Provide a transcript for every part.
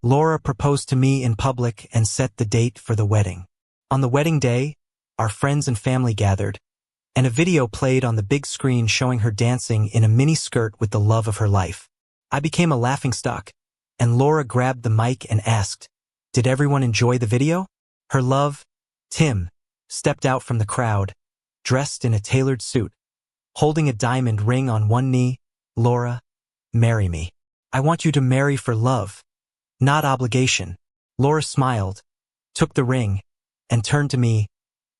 Laura proposed to me in public and set the date for the wedding. On the wedding day, our friends and family gathered, and a video played on the big screen showing her dancing in a mini skirt with the love of her life. I became a laughingstock, and Laura grabbed the mic and asked, "Did everyone enjoy the video?" Her love, Tim, stepped out from the crowd, dressed in a tailored suit, holding a diamond ring on one knee. "Laura, marry me. I want you to marry for love, not obligation." Laura smiled, took the ring, and turned to me.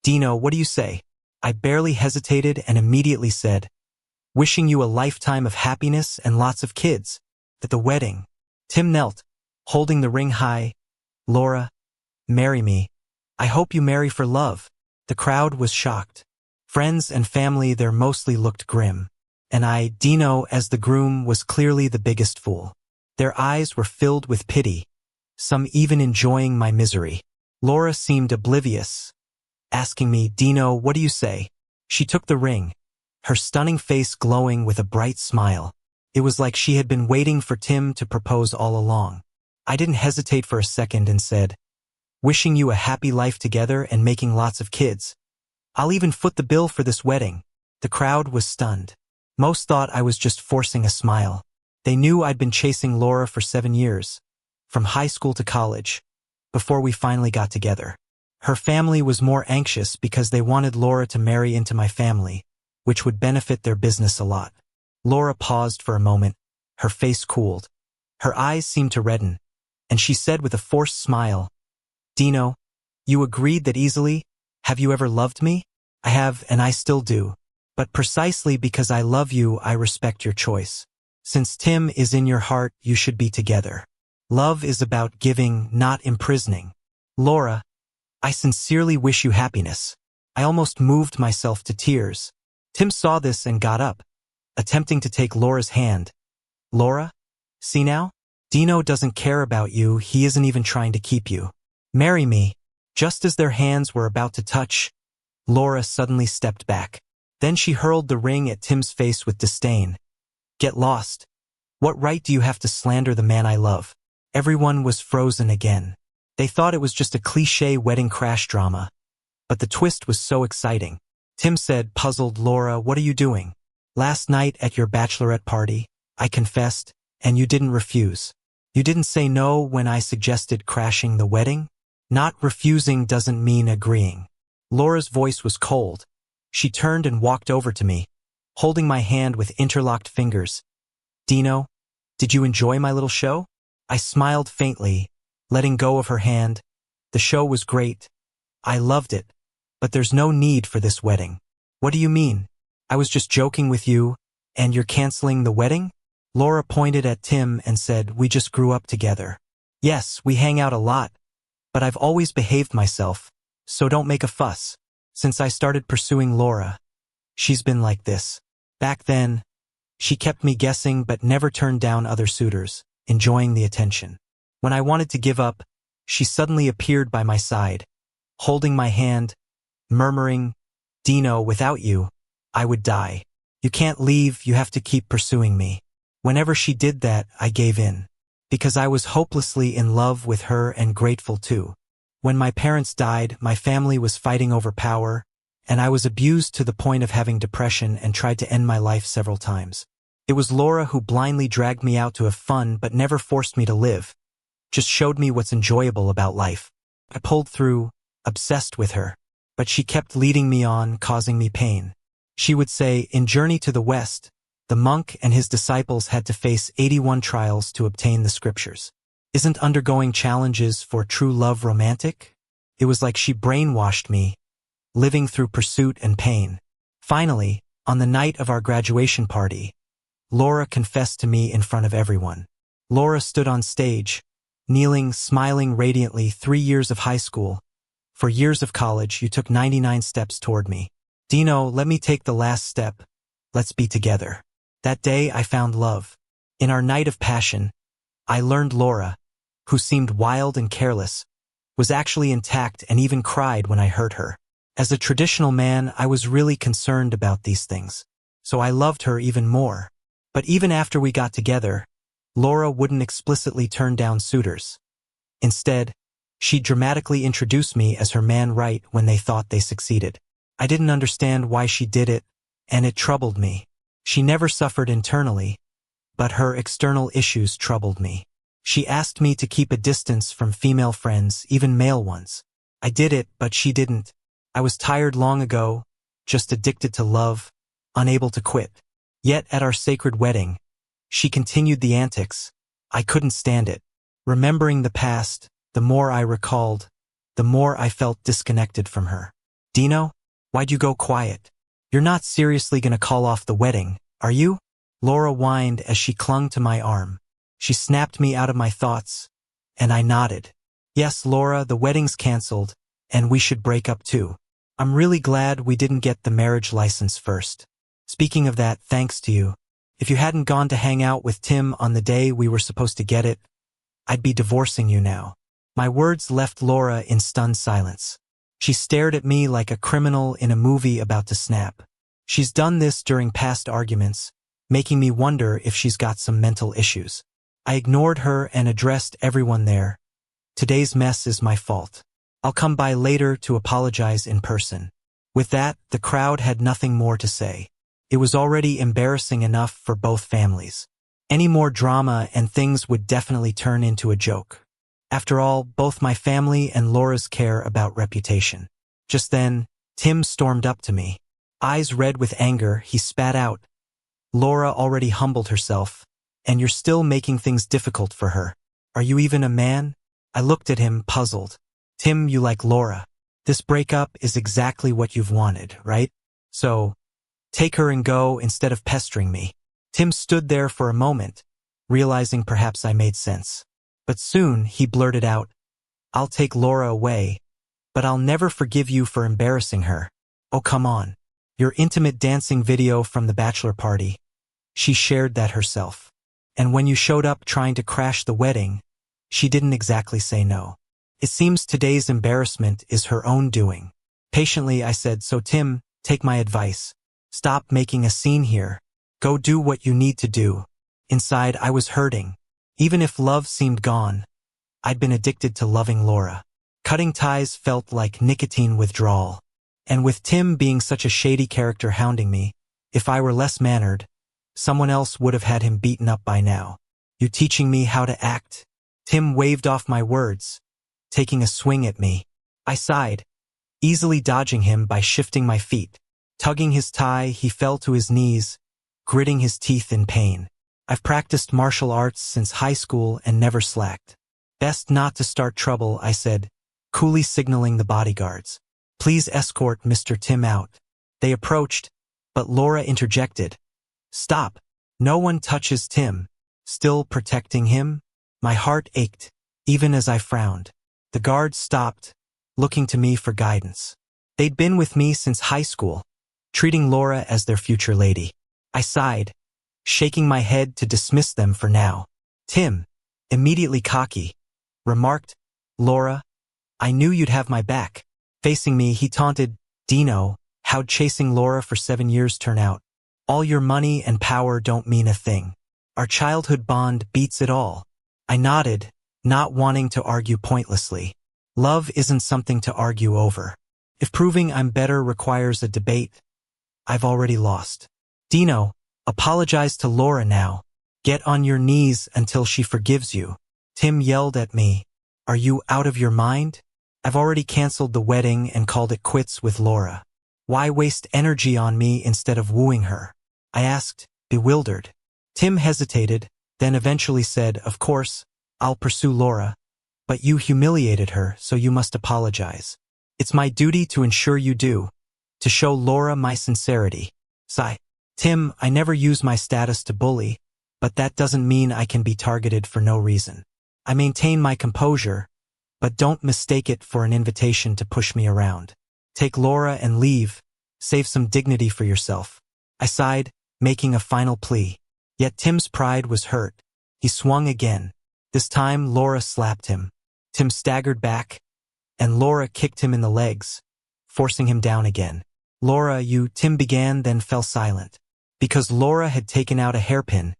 "Dino, what do you say?" I barely hesitated and immediately said, "Wishing you a lifetime of happiness and lots of kids." At the wedding, Tim knelt, holding the ring high. "Laura, marry me. I hope you marry for love." The crowd was shocked. Friends and family there mostly looked grim. And I, Dino, as the groom, was clearly the biggest fool. Their eyes were filled with pity, some even enjoying my misery. Laura seemed oblivious, asking me, "Dino, what do you say?" She took the ring, her stunning face glowing with a bright smile. It was like she had been waiting for Tim to propose all along. I didn't hesitate for a second and said, "Wishing you a happy life together and making lots of kids. I'll even foot the bill for this wedding." The crowd was stunned. Most thought I was just forcing a smile. They knew I'd been chasing Laura for 7 years, from high school to college, before we finally got together. Her family was more anxious because they wanted Laura to marry into my family, which would benefit their business a lot. Laura paused for a moment, her face cooled. Her eyes seemed to redden, and she said with a forced smile, "Dino, you agreed that easily? Have you ever loved me?" "I have, and I still do. But precisely because I love you, I respect your choice. Since Tim is in your heart, you should be together. Love is about giving, not imprisoning. Laura, I sincerely wish you happiness." I almost moved myself to tears. Tim saw this and got up, attempting to take Laura's hand. "Laura, see now? Dino doesn't care about you, he isn't even trying to keep you. Marry me." Just as their hands were about to touch, Laura suddenly stepped back. Then she hurled the ring at Tim's face with disdain. "Get lost. What right do you have to slander the man I love?" Everyone was frozen again. They thought it was just a cliché wedding crash drama. But the twist was so exciting. Tim said, puzzled, "Laura, what are you doing? Last night at your bachelorette party, I confessed, and you didn't refuse. You didn't say no when I suggested crashing the wedding? Not refusing doesn't mean agreeing." Laura's voice was cold. She turned and walked over to me, holding my hand with interlocked fingers. "Dino, did you enjoy my little show?" I smiled faintly, letting go of her hand. "The show was great. I loved it. But there's no need for this wedding." "What do you mean? I was just joking with you, and you're canceling the wedding?" Laura pointed at Tim and said, "We just grew up together. Yes, we hang out a lot, but I've always behaved myself, so don't make a fuss. Since I started pursuing Laura, she's been like this. Back then, she kept me guessing but never turned down other suitors, enjoying the attention. When I wanted to give up, she suddenly appeared by my side, holding my hand, murmuring, 'Dino, without you, I would die. You can't leave, you have to keep pursuing me.' Whenever she did that, I gave in, because I was hopelessly in love with her and grateful too. When my parents died, my family was fighting over power, and I was abused to the point of having depression and tried to end my life several times. It was Laura who blindly dragged me out to have fun but never forced me to live, just showed me what's enjoyable about life. I pulled through, obsessed with her, but she kept leading me on, causing me pain. She would say, in Journey to the West, the monk and his disciples had to face 81 trials to obtain the scriptures. Isn't undergoing challenges for true love romantic? It was like she brainwashed me, living through pursuit and pain. Finally, on the night of our graduation party, Laura confessed to me in front of everyone. Laura stood on stage, kneeling, smiling radiantly. 3 years of high school. For years of college, you took 99 steps toward me. Dino, let me take the last step. Let's be together. That day, I found love. In our night of passion, I learned Laura, who seemed wild and careless, was actually intact and even cried when I hurt her. As a traditional man, I was really concerned about these things, so I loved her even more. But even after we got together, Laura wouldn't explicitly turn down suitors. Instead, she dramatically introduced me as her man right when they thought they succeeded. I didn't understand why she did it, and it troubled me. She never suffered internally, but her external issues troubled me. She asked me to keep a distance from female friends, even male ones. I did it, but she didn't. I was tired long ago, just addicted to love, unable to quit. Yet at our sacred wedding, she continued the antics. I couldn't stand it. Remembering the past, the more I recalled, the more I felt disconnected from her. Dino, why'd you go quiet? You're not seriously gonna call off the wedding, are you? Laura whined as she clung to my arm. She snapped me out of my thoughts, and I nodded. Yes, Laura, the wedding's canceled, and we should break up too. I'm really glad we didn't get the marriage license first. Speaking of that, thanks to you. If you hadn't gone to hang out with Tim on the day we were supposed to get it, I'd be divorcing you now. My words left Laura in stunned silence. She stared at me like a criminal in a movie about to snap. She's done this during past arguments, making me wonder if she's got some mental issues. I ignored her and addressed everyone there. Today's mess is my fault. I'll come by later to apologize in person. With that, the crowd had nothing more to say. It was already embarrassing enough for both families. Any more drama and things would definitely turn into a joke. After all, both my family and Laura's care about reputation. Just then, Tim stormed up to me. Eyes red with anger, he spat out. Laura already humbled herself, and you're still making things difficult for her. Are you even a man? I looked at him, puzzled. Tim, you like Laura. This breakup is exactly what you've wanted, right? So, take her and go instead of pestering me. Tim stood there for a moment, realizing perhaps I made sense. But soon, he blurted out, I'll take Laura away, but I'll never forgive you for embarrassing her. Oh, come on. Your intimate dancing video from the bachelor party. She shared that herself. And when you showed up trying to crash the wedding, she didn't exactly say no. It seems today's embarrassment is her own doing. Patiently, I said, so Tim, take my advice. Stop making a scene here. Go do what you need to do. Inside, I was hurting. Even if love seemed gone, I'd been addicted to loving Laura. Cutting ties felt like nicotine withdrawal. And with Tim being such a shady character hounding me, if I were less mannered, someone else would have had him beaten up by now. You teaching me how to act? Tim waved off my words, taking a swing at me. I sighed, easily dodging him by shifting my feet. Tugging his tie, he fell to his knees, gritting his teeth in pain. I've practiced martial arts since high school and never slacked. Best not to start trouble, I said, coolly signaling the bodyguards. Please escort Mr. Tim out. They approached, but Laura interjected. Stop. No one touches Tim. Still protecting him? My heart ached, even as I frowned. The guards stopped, looking to me for guidance. They'd been with me since high school, treating Laura as their future lady. I sighed, shaking my head to dismiss them for now. Tim, immediately cocky, remarked, Laura, I knew you'd have my back. Facing me, he taunted, Dino, how'd chasing Laura for 7 years turn out? All your money and power don't mean a thing. Our childhood bond beats it all. I nodded, not wanting to argue pointlessly. Love isn't something to argue over. If proving I'm better requires a debate, I've already lost. Dino, apologize to Laura now. Get on your knees until she forgives you. Tim yelled at me. Are you out of your mind? I've already canceled the wedding and called it quits with Laura. Why waste energy on me instead of wooing her? I asked, bewildered. Tim hesitated, then eventually said, of course, I'll pursue Laura. But you humiliated her, so you must apologize. It's my duty to ensure you do, to show Laura my sincerity. Sigh. Tim, I never use my status to bully, but that doesn't mean I can be targeted for no reason. I maintain my composure, but don't mistake it for an invitation to push me around. Take Laura and leave, save some dignity for yourself. I sighed, making a final plea. Yet Tim's pride was hurt. He swung again. This time, Laura slapped him. Tim staggered back, and Laura kicked him in the legs, forcing him down again. Laura, you, Tim began, then fell silent. Because Laura had taken out a hairpin,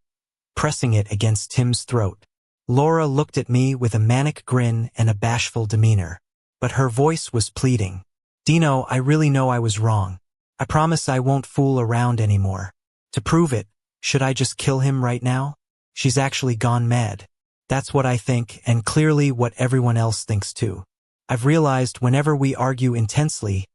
pressing it against Tim's throat. Laura looked at me with a manic grin and a bashful demeanor. But her voice was pleading. Dino, I really know I was wrong. I promise I won't fool around anymore. To prove it, should I just kill him right now? She's actually gone mad. That's what I think, and clearly what everyone else thinks too. I've realized whenever we argue intensely,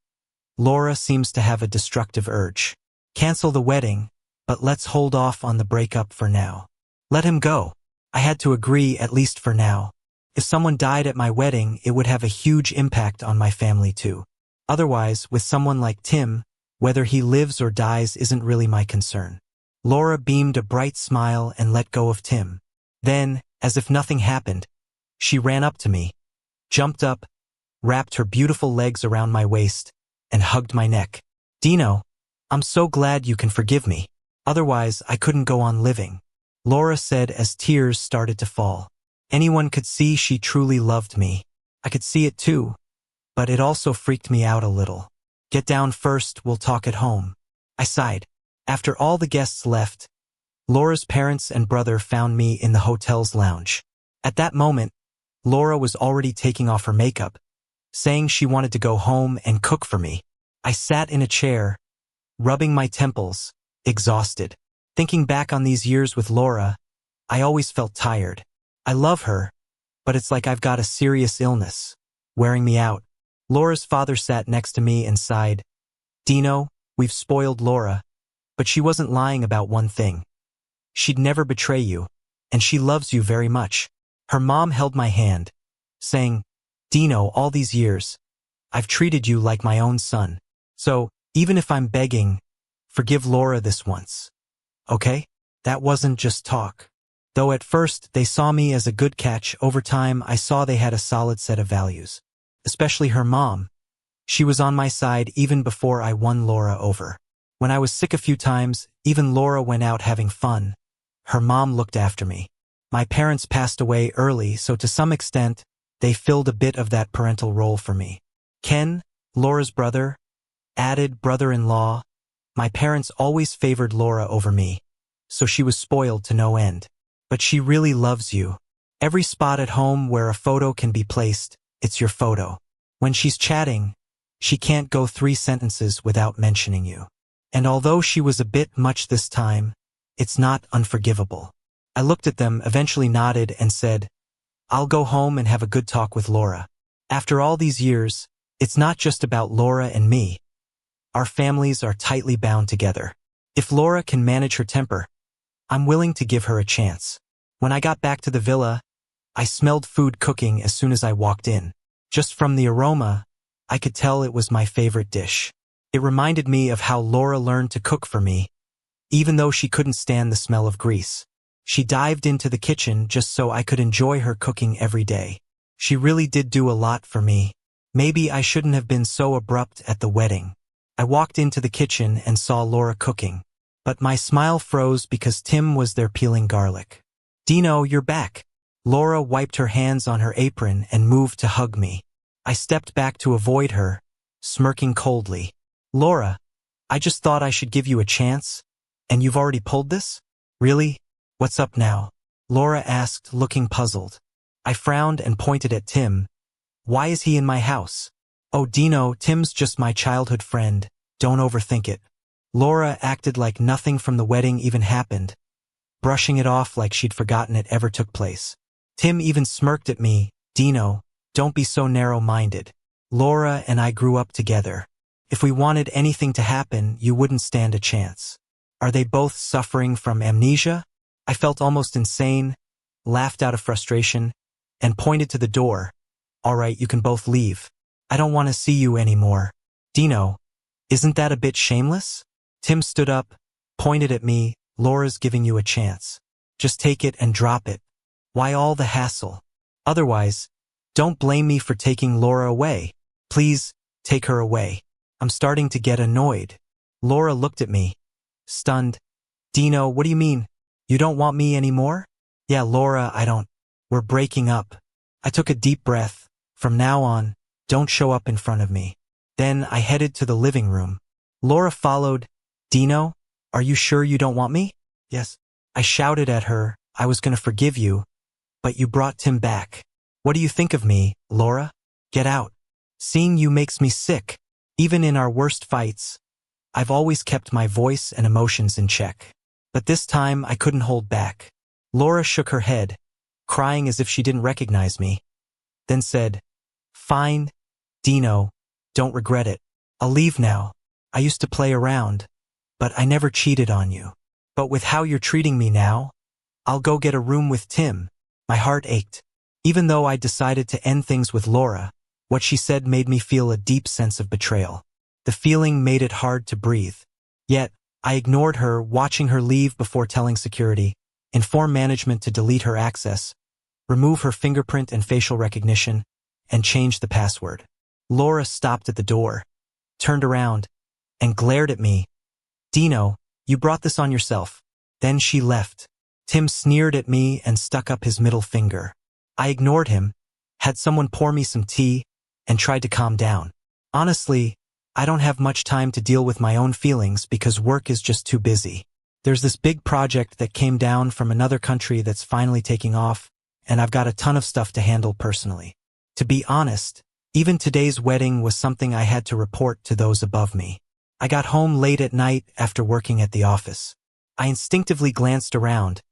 Laura seems to have a destructive urge. Cancel the wedding, but let's hold off on the breakup for now. Let him go. I had to agree, at least for now. If someone died at my wedding, it would have a huge impact on my family too. Otherwise, with someone like Tim, whether he lives or dies isn't really my concern. Laura beamed a bright smile and let go of Tim. Then, as if nothing happened, she ran up to me, jumped up, wrapped her beautiful legs around my waist, and hugged my neck. Dino, I'm so glad you can forgive me. Otherwise, I couldn't go on living, Laura said as tears started to fall. Anyone could see she truly loved me. I could see it too, but it also freaked me out a little. Get down first, we'll talk at home. I sighed. After all the guests left, Laura's parents and brother found me in the hotel's lounge. At that moment, Laura was already taking off her makeup, saying she wanted to go home and cook for me. I sat in a chair, rubbing my temples, exhausted. Thinking back on these years with Laura, I always felt tired. I love her, but it's like I've got a serious illness, wearing me out. Laura's father sat next to me and sighed. Dino, we've spoiled Laura, but she wasn't lying about one thing. She'd never betray you, and she loves you very much. Her mom held my hand, saying, Dino, all these years, I've treated you like my own son. So, even if I'm begging, forgive Laura this once. Okay? That wasn't just talk. Though at first they saw me as a good catch, over time I saw they had a solid set of values. Especially her mom. She was on my side even before I won Laura over. When I was sick a few times, even Laura went out having fun. Her mom looked after me. My parents passed away early, so to some extent, they filled a bit of that parental role for me. Ken, Laura's brother, added brother-in-law. My parents always favored Laura over me, so she was spoiled to no end. But she really loves you. Every spot at home where a photo can be placed, it's your photo. When she's chatting, she can't go 3 sentences without mentioning you. And although she was a bit much this time, it's not unforgivable. I looked at them, eventually nodded, and said, I'll go home and have a good talk with Laura. After all these years, it's not just about Laura and me. Our families are tightly bound together. If Laura can manage her temper, I'm willing to give her a chance. When I got back to the villa, I smelled food cooking as soon as I walked in. Just from the aroma, I could tell it was my favorite dish. It reminded me of how Laura learned to cook for me, even though she couldn't stand the smell of grease. She dived into the kitchen just so I could enjoy her cooking every day. She really did do a lot for me. Maybe I shouldn't have been so abrupt at the wedding. I walked into the kitchen and saw Laura cooking, but my smile froze because Tim was there peeling garlic. Dino, you're back. Laura wiped her hands on her apron and moved to hug me. I stepped back to avoid her, smirking coldly. Laura, I just thought I should give you a chance, and you've already pulled this? Really? What's up now? Laura asked, looking puzzled. I frowned and pointed at Tim. Why is he in my house? Oh, Dino, Tim's just my childhood friend. Don't overthink it. Laura acted like nothing from the wedding even happened, brushing it off like she'd forgotten it ever took place. Tim even smirked at me. Dino, don't be so narrow-minded. Laura and I grew up together. If we wanted anything to happen, you wouldn't stand a chance. Are they both suffering from amnesia? I felt almost insane, laughed out of frustration, and pointed to the door. All right, you can both leave. I don't want to see you anymore. Dino, isn't that a bit shameless? Tim stood up, pointed at me. Laura's giving you a chance. Just take it and drop it. Why all the hassle? Otherwise, don't blame me for taking Laura away. Please, take her away. I'm starting to get annoyed. Laura looked at me, stunned. Dino, what do you mean? You don't want me anymore? Yeah, Laura, I don't. We're breaking up. I took a deep breath. From now on, don't show up in front of me. Then I headed to the living room. Laura followed. Dino, are you sure you don't want me? Yes. I shouted at her. I was going to forgive you, But you brought Tim back. What do you think of me, Laura? Get out. Seeing you makes me sick. Even in our worst fights, I've always kept my voice and emotions in check. But this time I couldn't hold back. Laura shook her head, crying as if she didn't recognize me, then said, "Fine, Dino, don't regret it. I'll leave now. I used to play around, but I never cheated on you. But with how you're treating me now, I'll go get a room with Tim." My heart ached. Even though I decided to end things with Laura, what she said made me feel a deep sense of betrayal. The feeling made it hard to breathe. Yet, I ignored her, watching her leave before telling security, inform management to delete her access, remove her fingerprint and facial recognition, and change the password. Laura stopped at the door, turned around, and glared at me. "Dino, you brought this on yourself." Then she left. Tim sneered at me and stuck up his middle finger. I ignored him, had someone pour me some tea, and tried to calm down. Honestly, I don't have much time to deal with my own feelings because work is just too busy. There's this big project that came down from another country that's finally taking off, and I've got a ton of stuff to handle personally. To be honest, even today's wedding was something I had to report to those above me. I got home late at night after working at the office. I instinctively glanced around,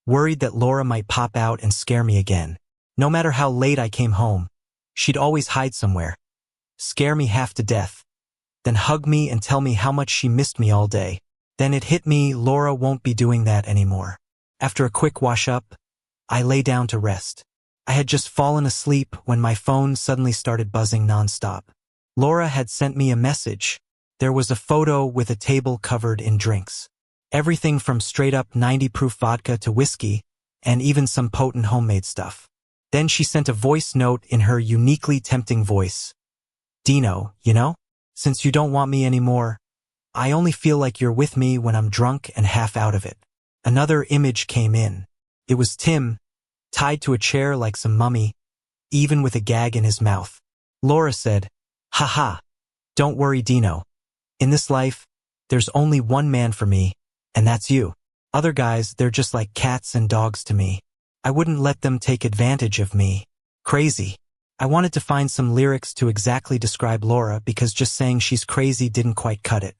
worried that Laura might pop out and scare me again. No matter how late I came home, she'd always hide somewhere, scare me half to death, then hug me and tell me how much she missed me all day. Then it hit me, Laura won't be doing that anymore. After a quick wash-up, I lay down to rest. I had just fallen asleep when my phone suddenly started buzzing nonstop. Laura had sent me a message. There was a photo with a table covered in drinks. Everything from straight-up 90-proof vodka to whiskey, and even some potent homemade stuff. Then she sent a voice note in her uniquely tempting voice. "Dino, you know? Since you don't want me anymore, I only feel like you're with me when I'm drunk and half out of it." Another image came in. It was Tim, tied to a chair like some mummy, even with a gag in his mouth. Laura said, "Haha, don't worry, Dino. In this life, there's only one man for me, and that's you. Other guys, they're just like cats and dogs to me. I wouldn't let them take advantage of me." Crazy. I wanted to find some lyrics to exactly describe Laura because just saying she's crazy didn't quite cut it.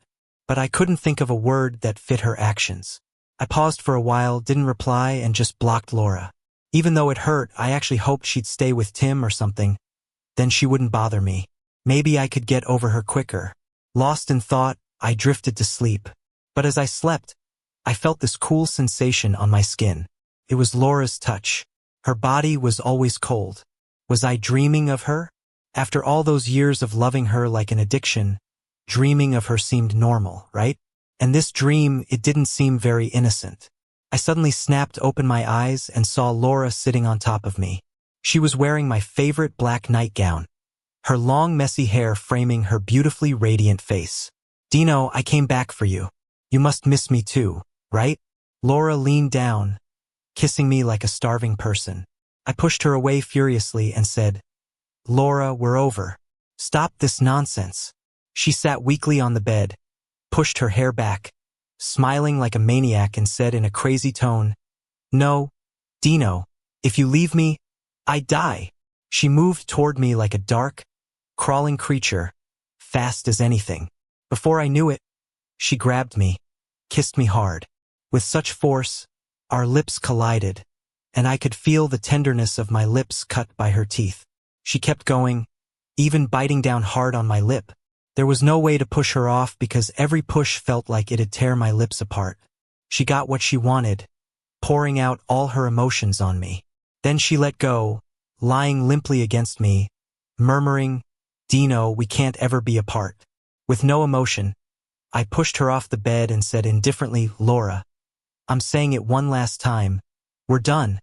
But I couldn't think of a word that fit her actions. I paused for a while, didn't reply, and just blocked Laura. Even though it hurt, I actually hoped she'd stay with Tim or something. Then she wouldn't bother me. Maybe I could get over her quicker. Lost in thought, I drifted to sleep. But as I slept, I felt this cool sensation on my skin. It was Laura's touch. Her body was always cold. Was I dreaming of her? After all those years of loving her like an addiction, dreaming of her seemed normal, right? And this dream, it didn't seem very innocent. I suddenly snapped open my eyes and saw Laura sitting on top of me. She was wearing my favorite black nightgown, her long messy hair framing her beautifully radiant face. "Dino, I came back for you. You must miss me too, right?" Laura leaned down, kissing me like a starving person. I pushed her away furiously and said, "Laura, we're over. Stop this nonsense." She sat weakly on the bed, pushed her hair back, smiling like a maniac, and said in a crazy tone, "No, Dino, if you leave me, I die." She moved toward me like a dark, crawling creature, fast as anything. Before I knew it, she grabbed me, kissed me hard. With such force, our lips collided, and I could feel the tenderness of my lips cut by her teeth. She kept going, even biting down hard on my lip. There was no way to push her off because every push felt like it'd tear my lips apart. She got what she wanted, pouring out all her emotions on me. Then she let go, lying limply against me, murmuring, "Dino, we can't ever be apart." With no emotion, I pushed her off the bed and said indifferently, "Laura, I'm saying it one last time. We're done.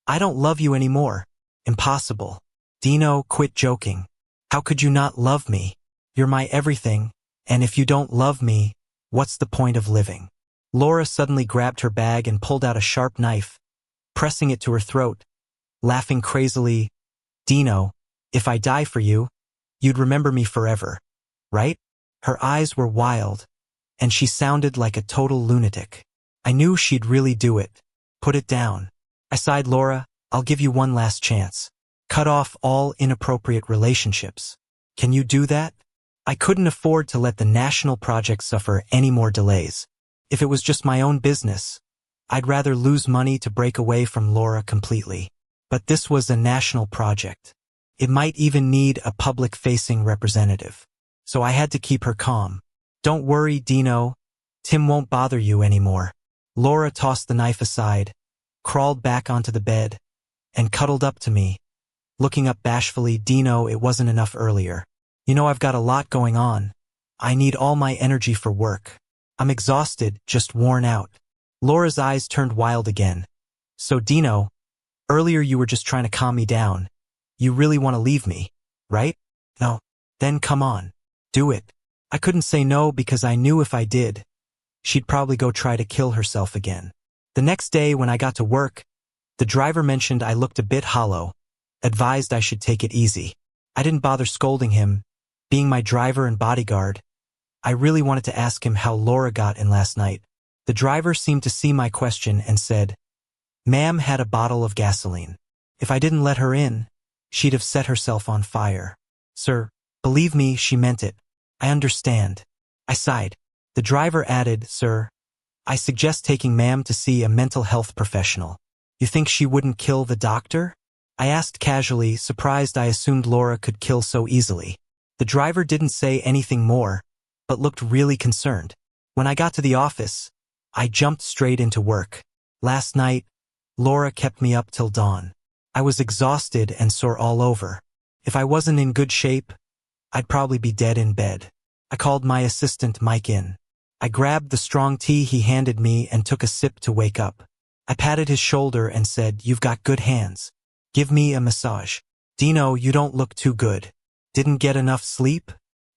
I don't love you anymore." Impossible. "Dino, quit joking. How could you not love me? You're my everything, and if you don't love me, what's the point of living?" Laura suddenly grabbed her bag and pulled out a sharp knife, pressing it to her throat, laughing crazily. "Dino, if I die for you, you'd remember me forever, right?" Her eyes were wild, and she sounded like a total lunatic. I knew she'd really do it. "Put it down." I sighed, "Laura, I'll give you one last chance. Cut off all inappropriate relationships. Can you do that? I couldn't afford to let the national project suffer any more delays. If it was just my own business, I'd rather lose money to break away from Laura completely. But this was a national project. It might even need a public-facing representative. So I had to keep her calm. Don't worry, Dino. Tim won't bother you anymore. Laura tossed the knife aside, crawled back onto the bed, and cuddled up to me. Looking up bashfully, Dino, it wasn't enough earlier. You know I've got a lot going on. I need all my energy for work. I'm exhausted, just worn out. Laura's eyes turned wild again. So Dino, earlier you were just trying to calm me down. You really want to leave me, right? No. Then come on. Do it. I couldn't say no because I knew if I did, she'd probably go try to kill herself again. The next day when I got to work, the driver mentioned I looked a bit hollow, advised I should take it easy. I didn't bother scolding him. Being my driver and bodyguard, I really wanted to ask him how Laura got in last night. The driver seemed to see my question and said, "Ma'am had a bottle of gasoline. If I didn't let her in, she'd have set herself on fire." Sir, believe me, she meant it. I understand. I sighed. The driver added, "Sir, I suggest taking ma'am to see a mental health professional. You think she wouldn't kill the doctor?" I asked casually, surprised I assumed Laura could kill so easily. The driver didn't say anything more, but looked really concerned. When I got to the office, I jumped straight into work. Last night, Laura kept me up till dawn. I was exhausted and sore all over. If I wasn't in good shape, I'd probably be dead in bed. I called my assistant Mike in. I grabbed the strong tea he handed me and took a sip to wake up. I patted his shoulder and said, "You've got good hands. Give me a massage." "Dino, you don't look too good. Didn't get enough sleep?"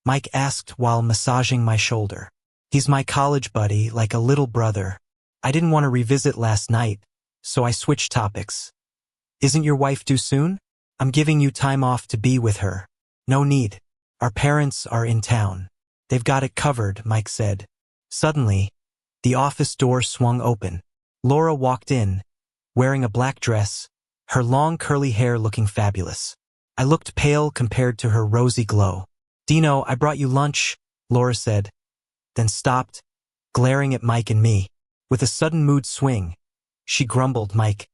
Mike asked while massaging my shoulder. He's my college buddy, like a little brother. I didn't want to revisit last night, so I switched topics. "Isn't your wife due soon?" "I'm giving you time off to be with her." "No need. Our parents are in town. They've got it covered," Mike said. Suddenly, the office door swung open. Laura walked in, wearing a black dress, her long curly hair looking fabulous. I looked pale compared to her rosy glow. "Dino, I brought you lunch," Laura said, then stopped, glaring at Mike and me. With a sudden mood swing, she grumbled, "Mike,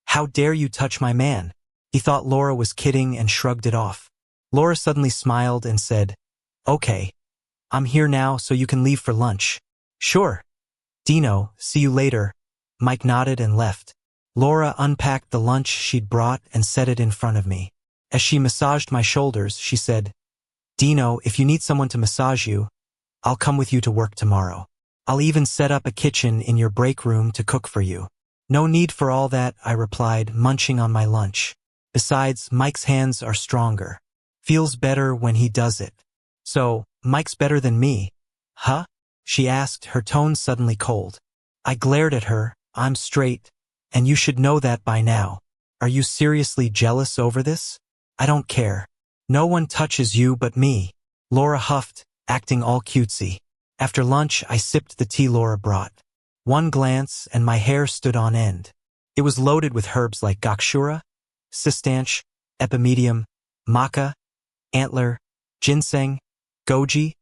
how dare you touch my man?" He thought Laura was kidding and shrugged it off. Laura suddenly smiled and said, "Okay, I'm here now so you can leave for lunch." "Sure. Dino, see you later." Mike nodded and left. Laura unpacked the lunch she'd brought and set it in front of me. As she massaged my shoulders, she said, "Dino, if you need someone to massage you, I'll come with you to work tomorrow. I'll even set up a kitchen in your break room to cook for you." "No need for all that," I replied, munching on my lunch. "Besides, Mike's hands are stronger. Feels better when he does it." "So, Mike's better than me, huh?" she asked, her tone suddenly cold. I glared at her. "I'm straight, and you should know that by now. Are you seriously jealous over this?" "I don't care. No one touches you but me," Laura huffed, acting all cutesy. After lunch, I sipped the tea Laura brought. One glance, and my hair stood on end. It was loaded with herbs like gokshura, cistanche, epimedium, maca, antler, ginseng, goji,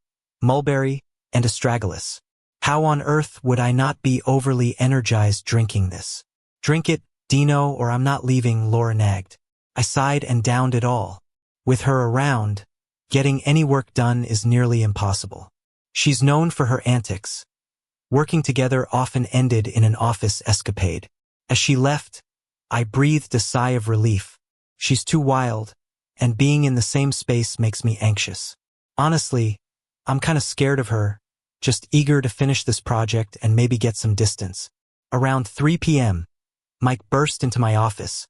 mulberry, and astragalus. How on earth would I not be overly energized drinking this? "Drink it, Dino, or I'm not leaving," Laura nagged. I sighed and downed it all. With her around, getting any work done is nearly impossible. She's known for her antics. Working together often ended in an office escapade. As she left, I breathed a sigh of relief. She's too wild, and being in the same space makes me anxious. Honestly, I'm kind of scared of her, just eager to finish this project and maybe get some distance. Around 3 p.m., Mike burst into my office,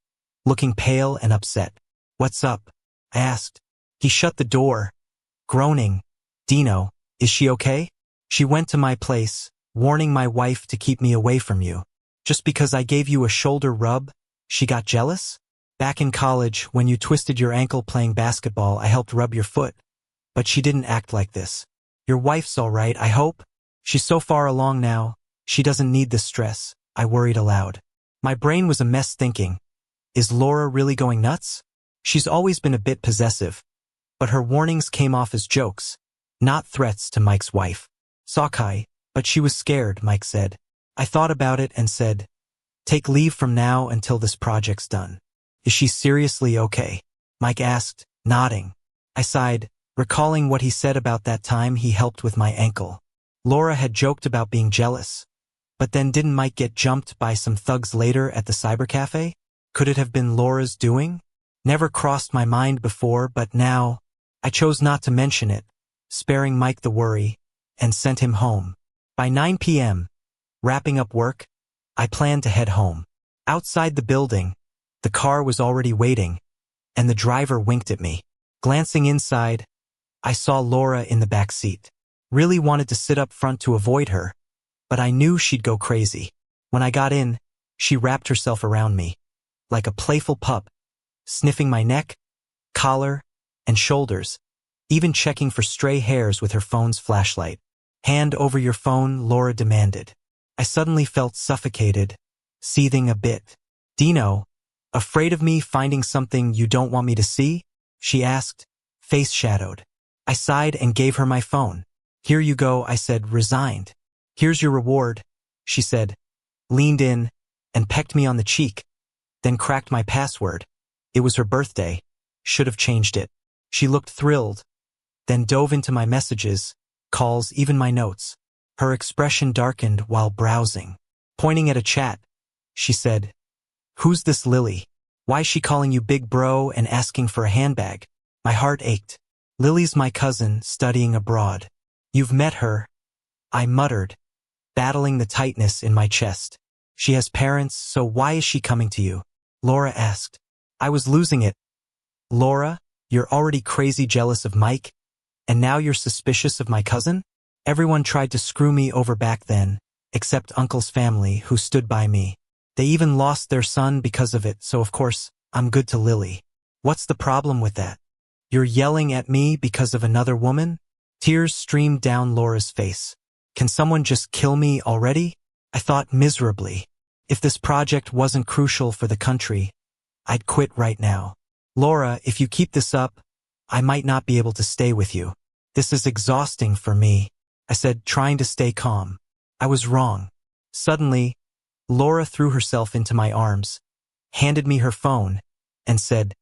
looking pale and upset. "What's up?" I asked. He shut the door, groaning, "Dino, is she okay? She went to my place, warning my wife to keep me away from you. Just because I gave you a shoulder rub, she got jealous? Back in college, when you twisted your ankle playing basketball, I helped rub your foot. But she didn't act like this. Your wife's all right, I hope? She's so far along now, she doesn't need this stress," I worried aloud. My brain was a mess thinking, Is Laura really going nuts? She's always been a bit possessive, but her warnings came off as jokes, not threats to Mike's wife. Sockeye, but she was scared, Mike said. I thought about it and said, take leave from now until this project's done. Is she seriously okay? Mike asked, nodding. I sighed, recalling what he said about that time he helped with my ankle. Laura had joked about being jealous. But then didn't Mike get jumped by some thugs later at the cybercafe? Could it have been Laura's doing? Never crossed my mind before, but now, I chose not to mention it, sparing Mike the worry, and sent him home. By 9 p.m., wrapping up work, I planned to head home. Outside the building, the car was already waiting, and the driver winked at me. Glancing inside, I saw Laura in the back seat. Really wanted to sit up front to avoid her, but I knew she'd go crazy. When I got in, she wrapped herself around me, like a playful pup, sniffing my neck, collar, and shoulders, even checking for stray hairs with her phone's flashlight. Hand over your phone, Laura demanded. I suddenly felt suffocated, seething a bit. Dino, afraid of me finding something you don't want me to see? She asked, face shadowed. I sighed and gave her my phone. Here you go, I said, resigned. Here's your reward, she said, leaned in, and pecked me on the cheek, then cracked my password. It was her birthday. Should have changed it. She looked thrilled, then dove into my messages, calls, even my notes. Her expression darkened while browsing. Pointing at a chat, she said, who's this Lily? Why's she calling you big bro and asking for a handbag? My heart ached. Lily's my cousin, studying abroad. You've met her, I muttered, battling the tightness in my chest. She has parents, so why is she coming to you? Laura asked. I was losing it. Laura, you're already crazy jealous of Mike, and now you're suspicious of my cousin? Everyone tried to screw me over back then, except Uncle's family, who stood by me. They even lost their son because of it, so of course, I'm good to Lily. What's the problem with that? You're yelling at me because of another woman? Tears streamed down Laura's face. Can someone just kill me already? I thought miserably. If this project wasn't crucial for the country, I'd quit right now. Laura, if you keep this up, I might not be able to stay with you. This is exhausting for me, I said, trying to stay calm. I was wrong. Suddenly, Laura threw herself into my arms, handed me her phone, and said,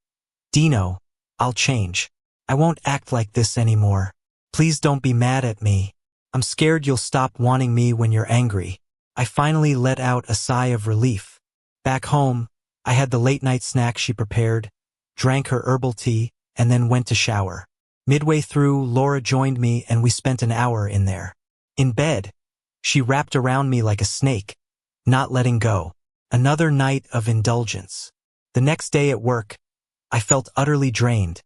Dino, I'll change. I won't act like this anymore. Please don't be mad at me. I'm scared you'll stop wanting me when you're angry. I finally let out a sigh of relief. Back home, I had the late-night snack she prepared, drank her herbal tea, and then went to shower. Midway through, Laura joined me and we spent an hour in there. In bed, she wrapped around me like a snake, not letting go. Another night of indulgence. The next day at work, I felt utterly drained,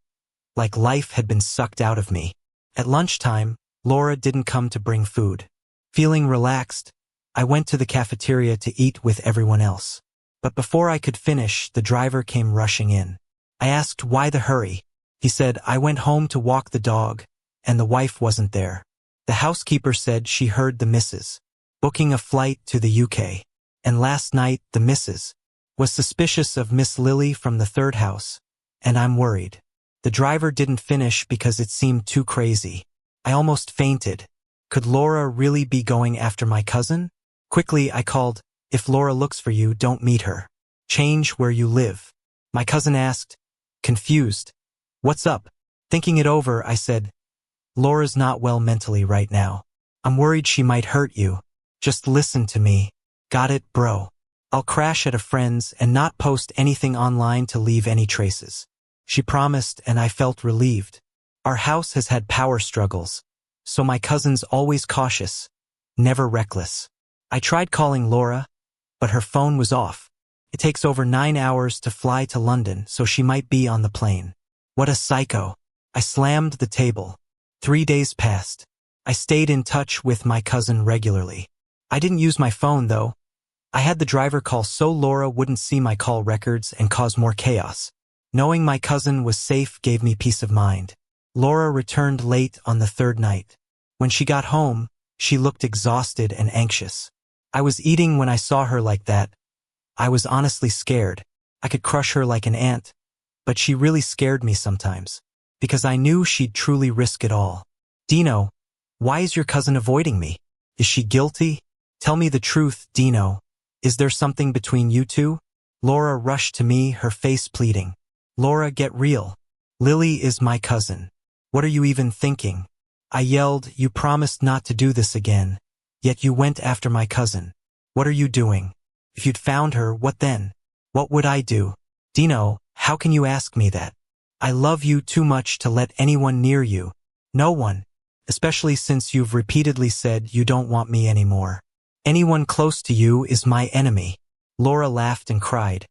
like life had been sucked out of me. At lunchtime, Laura didn't come to bring food. Feeling relaxed, I went to the cafeteria to eat with everyone else. But before I could finish, the driver came rushing in. I asked why the hurry. He said, I went home to walk the dog, and the wife wasn't there. The housekeeper said she heard the missus booking a flight to the UK. And last night, the missus was suspicious of Miss Lily from the third house, and I'm worried. The driver didn't finish because it seemed too crazy. I almost fainted. Could Laura really be going after my cousin? Quickly, I called, if Laura looks for you, don't meet her. Change where you live. My cousin asked, confused. What's up? Thinking it over, I said, Laura's not well mentally right now. I'm worried she might hurt you. Just listen to me. Got it, bro? I'll crash at a friend's and not post anything online to leave any traces. She promised, and I felt relieved. Our house has had power struggles, so my cousin's always cautious, never reckless. I tried calling Laura, but her phone was off. It takes over 9 hours to fly to London, so she might be on the plane. What a psycho. I slammed the table. 3 days passed. I stayed in touch with my cousin regularly. I didn't use my phone, though. I had the driver call so Laura wouldn't see my call records and cause more chaos. Knowing my cousin was safe gave me peace of mind. Laura returned late on the third night. When she got home, she looked exhausted and anxious. I was eating when I saw her like that. I was honestly scared. I could crush her like an ant, but she really scared me sometimes, because I knew she'd truly risk it all. Dino, why is your cousin avoiding me? Is she guilty? Tell me the truth, Dino. Is there something between you two? Laura rushed to me, her face pleading. Laura, get real. Lily is my cousin. What are you even thinking? I yelled, you promised not to do this again, yet you went after my cousin. What are you doing? If you'd found her, what then? What would I do? Dino, how can you ask me that? I love you too much to let anyone near you. No one. Especially since you've repeatedly said you don't want me anymore. Anyone close to you is my enemy. Laura laughed and cried,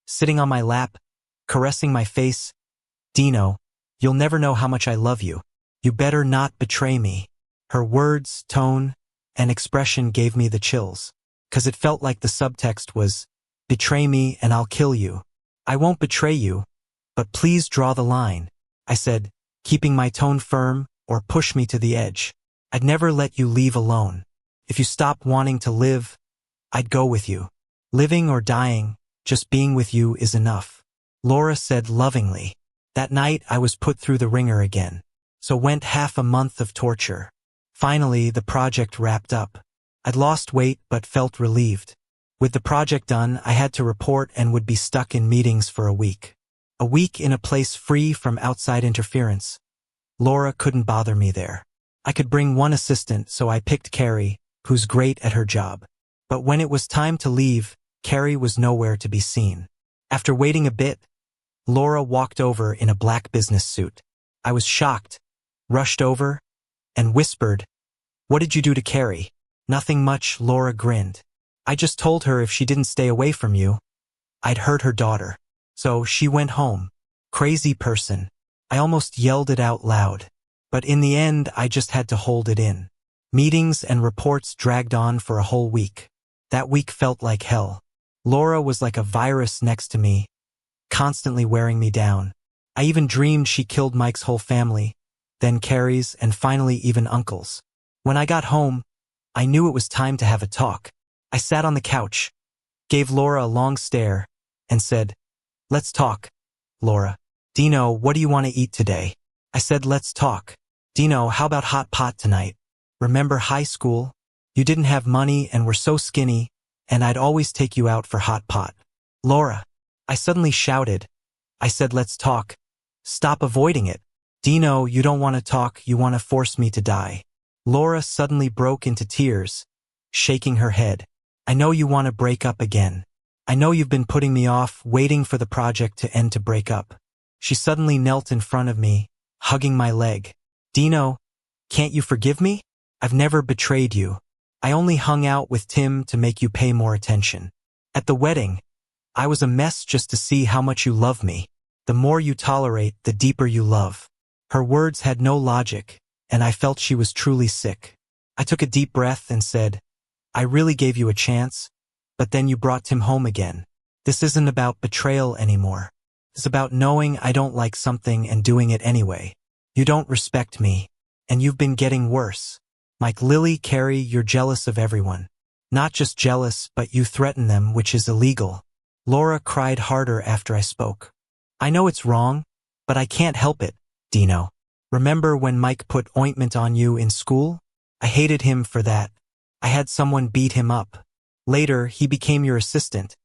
sitting on my lap, caressing my face. Dino, you'll never know how much I love you. You better not betray me. Her words, tone, and expression gave me the chills, 'cause it felt like the subtext was, betray me and I'll kill you. I won't betray you, but please draw the line, I said, keeping my tone firm, or push me to the edge. I'd never let you leave alone. If you stop wanting to live, I'd go with you. Living or dying, just being with you is enough. Laura said lovingly. That night I was put through the ringer again. So went half a month of torture. Finally, the project wrapped up. I'd lost weight but felt relieved. With the project done, I had to report and would be stuck in meetings for a week. A week in a place free from outside interference. Laura couldn't bother me there. I could bring one assistant, so I picked Carrie, who's great at her job. But when it was time to leave, Carrie was nowhere to be seen. After waiting a bit, Laura walked over in a black business suit. I was shocked, rushed over, and whispered, "What did you do to Carrie?" "Nothing much," Laura grinned. "I just told her if she didn't stay away from you, I'd hurt her daughter. So she went home. Crazy person." I almost yelled it out loud. But in the end, I just had to hold it in. Meetings and reports dragged on for a whole week. That week felt like hell. Laura was like a virus next to me, constantly wearing me down. I even dreamed she killed Mike's whole family, then Carrie's, and finally even Uncle's. When I got home, I knew it was time to have a talk. I sat on the couch, gave Laura a long stare, and said, "Let's talk, Laura." "Dino, what do you want to eat today?" I said, "Let's talk." "Dino, how about hot pot tonight? Remember high school? You didn't have money and were so skinny, and I'd always take you out for hot pot." "Laura," I suddenly shouted. I said, "Let's talk. Stop avoiding it." "Dino, you don't want to talk, you want to force me to die." Laura suddenly broke into tears, shaking her head. "I know you want to break up again. I know you've been putting me off, waiting for the project to end to break up." She suddenly knelt in front of me, hugging my leg. "Dino, can't you forgive me? I've never betrayed you. I only hung out with Tim to make you pay more attention. At the wedding, I was a mess just to see how much you love me. The more you tolerate, the deeper you love." Her words had no logic, and I felt she was truly sick. I took a deep breath and said, "I really gave you a chance, but then you brought Tim home again. This isn't about betrayal anymore. It's about knowing I don't like something and doing it anyway. You don't respect me, and you've been getting worse. Like Lily, Carrie, you're jealous of everyone. Not just jealous, but you threaten them, which is illegal." Laura cried harder after I spoke. "I know it's wrong, but I can't help it, Dino. Remember when Mike put ointment on you in school? I hated him for that. I had someone beat him up. Later, he became your assistant,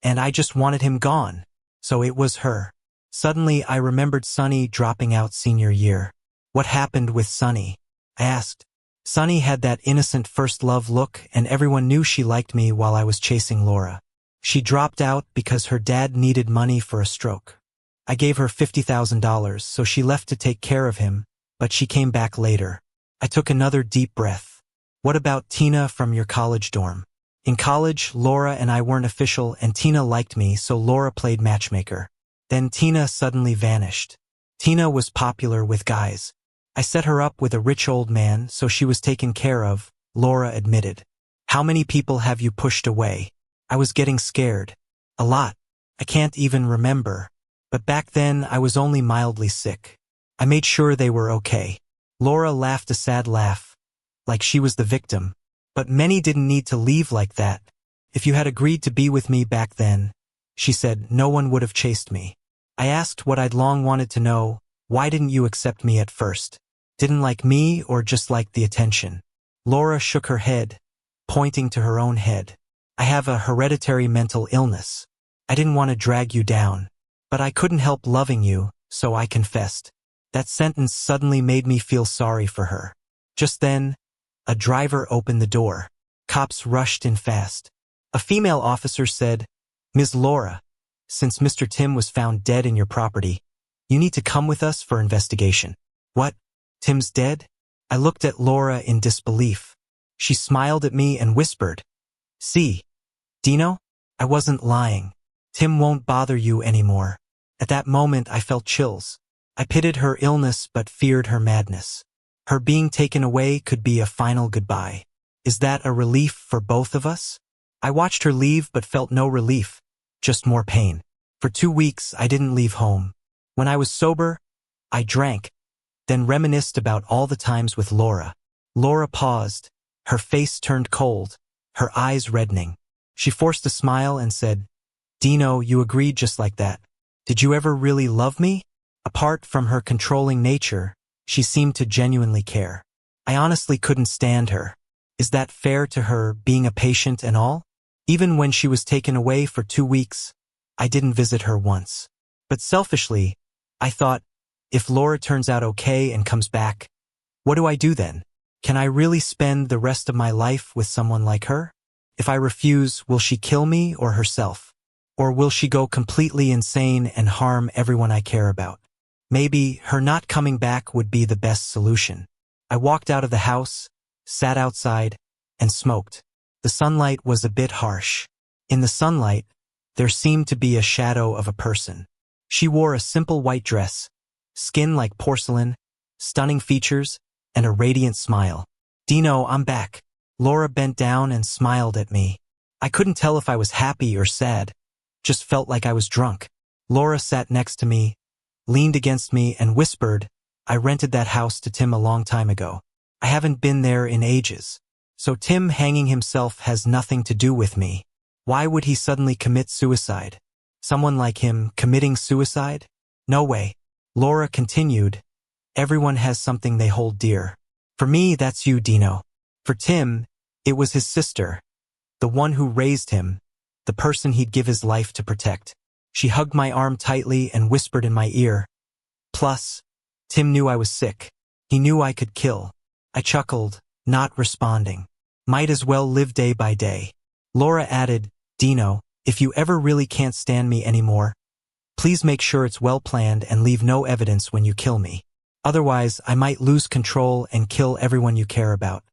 and I just wanted him gone. So it was her." Suddenly, I remembered Sunny dropping out senior year. What happened with Sunny? I asked. Sunny had that innocent first love look, and everyone knew she liked me while I was chasing Laura. She dropped out because her dad needed money for a stroke. I gave her $50,000, so she left to take care of him, but she came back later. I took another deep breath. "What about Tina from your college dorm?" In college, Laura and I weren't official, and Tina liked me, so Laura played matchmaker. Then Tina suddenly vanished. Tina was popular with guys. I set her up with a rich old man, so she was taken care of, Laura admitted. "How many people have you pushed away?" I was getting scared. "A lot. I can't even remember. But back then, I was only mildly sick. I made sure they were okay." Laura laughed a sad laugh, like she was the victim. "But many didn't need to leave like that. If you had agreed to be with me back then, She said, no one would have chased me. I asked what I'd long wanted to know, why didn't you accept me at first? Didn't like me or just like the attention? Laura shook her head, pointing to her own head. I have a hereditary mental illness. I didn't want to drag you down, but I couldn't help loving you, so I confessed. That sentence suddenly made me feel sorry for her. Just then, a driver opened the door. Cops rushed in fast. A female officer said, Ms. Laura, since Mr. Tim was found dead in your property, you need to come with us for investigation. What? Tim's dead? I looked at Laura in disbelief. She smiled at me and whispered, See, Dino, I wasn't lying. Tim won't bother you anymore. At that moment I felt chills. I pitied her illness but feared her madness. Her being taken away could be a final goodbye. Is that a relief for both of us? I watched her leave but felt no relief, just more pain. For 2 weeks I didn't leave home. When I was sober, I drank, then reminisced about all the times with Laura. Laura paused, her face turned cold, her eyes reddening. She forced a smile and said, Dino, you agreed just like that. Did you ever really love me? Apart from her controlling nature, she seemed to genuinely care. I honestly couldn't stand her. Is that fair to her, being a patient and all? Even when she was taken away for 2 weeks, I didn't visit her once. But selfishly, I thought, if Laura turns out okay and comes back, what do I do then? Can I really spend the rest of my life with someone like her? If I refuse, will she kill me or herself? Or will she go completely insane and harm everyone I care about? Maybe her not coming back would be the best solution. I walked out of the house, sat outside, and smoked. The sunlight was a bit harsh. In the sunlight, there seemed to be a shadow of a person. She wore a simple white dress, skin like porcelain, stunning features, and a radiant smile. Dino, I'm back. Laura bent down and smiled at me. I couldn't tell if I was happy or sad, just felt like I was drunk. Laura sat next to me, leaned against me, and whispered, I rented that house to Tim a long time ago. I haven't been there in ages. So Tim hanging himself has nothing to do with me. Why would he suddenly commit suicide? Someone like him committing suicide? No way. Laura continued, everyone has something they hold dear. For me, that's you, Dino. For Tim, it was his sister, the one who raised him, the person he'd give his life to protect. She hugged my arm tightly and whispered in my ear. Plus, Tim knew I was sick. He knew I could kill. I chuckled, not responding. Might as well live day by day. Laura added, Dino, if you ever really can't stand me anymore, please make sure it's well planned and leave no evidence when you kill me. Otherwise, I might lose control and kill everyone you care about.